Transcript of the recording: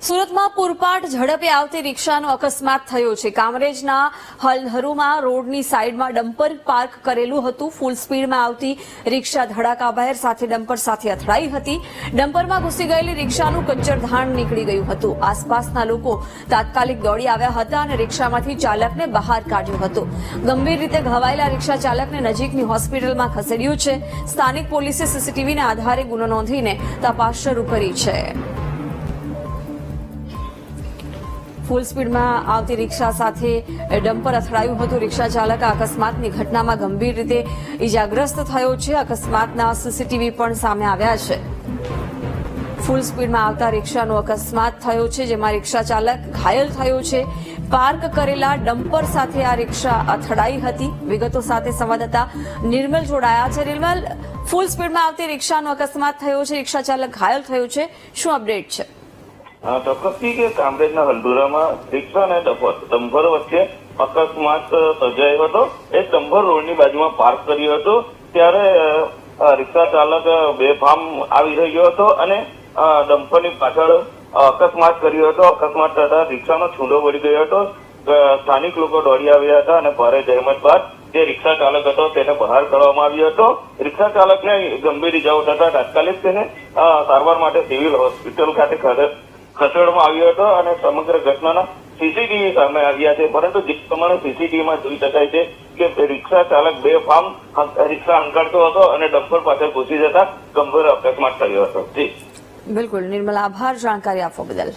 સુરતમાં પૂરપાટ ઝડપે આવતી રિક્ષાનો અકસ્માત થયો છે। કામરેજના હલધરુમાં રોડની સાઈડમાં ડમ્પર પાર્ક કરેલું હતું। ફૂલ સ્પીડમાં આવતી રિક્ષા ધડાકાભેર સાથે ડમ્પર સાથે અથડાઈ હતી। ડમ્પરમાં ઘૂસી ગયેલી રિક્ષાનું કચ્ચરધાણ નીકળી ગયું હતું। આસપાસના લોકો તાત્કાલિક દોડી આવ્યા હતા અને રિક્ષામાંથી ચાલકને બહાર કાઢ્યો હતો। ગંભીર રીતે ઘવાયેલા રિક્ષા ચાલકને નજીકની હોસ્પિટલમાં ખસેડ્યું છે। સ્થાનિક પોલીસે સીસીટીવીના આધારે ગુનો નોંધીને તપાસ શરૂ કરી છે। ફૂલ સ્પીડમાં આવતી રિક્ષા સાથે ડમ્પર અથડાયું હતું। રિક્ષા ચાલક અકસ્માતની ઘટનામાં ગંભીર રીતે ઇજાગ્રસ્ત થયો છે। અકસ્માતના સીસીટીવી પણ સામે આવ્યા છે। ફૂલ સ્પીડમાં આવતા રિક્ષાનો અકસ્માત થયો છે, જેમાં રિક્ષા ચાલક ઘાયલ થયો છે। પાર્ક કરેલા ડમ્પર સાથે આ રિક્ષા અથડાઈ હતી। વિગતો સાથે સંવાદદાતા નિર્મલ જોડાયા છે। નિર્મલ, ફૂલ સ્પીડમાં આવતી રિક્ષાનો અકસ્માત થયો છે, રિક્ષા ચાલક ઘાયલ થયો છે, શું અપડેટ છે? ચોક્કસથી કે કામરેજના હલધુરામાં રિક્ષા અને ડમ્પર વચ્ચે અકસ્માત સર્જાયો હતો। એક ડમ્પર રોડની બાજુમાં પાર્ક કર્યો હતો, ત્યારે રિક્ષા ચાલક બેફામ આવી રહ્યો હતો અને ડમ્પરની પાછળ અકસ્માત કર્યો હતો। અકસ્માત થતા રિક્ષાનો છૂંડો પડી ગયો હતો। સ્થાનિક લોકો દોડી આવ્યા હતા અને ભારે જહેમત બાદ જે રિક્ષા ચાલક હતો તેને બહાર કાઢવામાં આવ્યો હતો। રિક્ષા ચાલકને ગંભીર ઇજાઓ થતા તાત્કાલિક તેને સારવાર માટે સિવિલ હોસ્પિટલ ખાતે ખસેડવામાં આવ્યો હતો અને સમગ્ર ઘટનાના સીસીટીવી સામે આવ્યા છે। પરંતુ જે પ્રમાણે સીસીટીવીમાં જોઈ શકાય છે કે રિક્ષા ચાલક બેફામ રિક્ષા હંકારતો હતો અને ડમ્પર પાછળ ઘૂસી જતા ગંભીર અકસ્માત થયો હતો। જી બિલકુલ નિર્મલ, આભાર જાણકારી આપવા બદલ।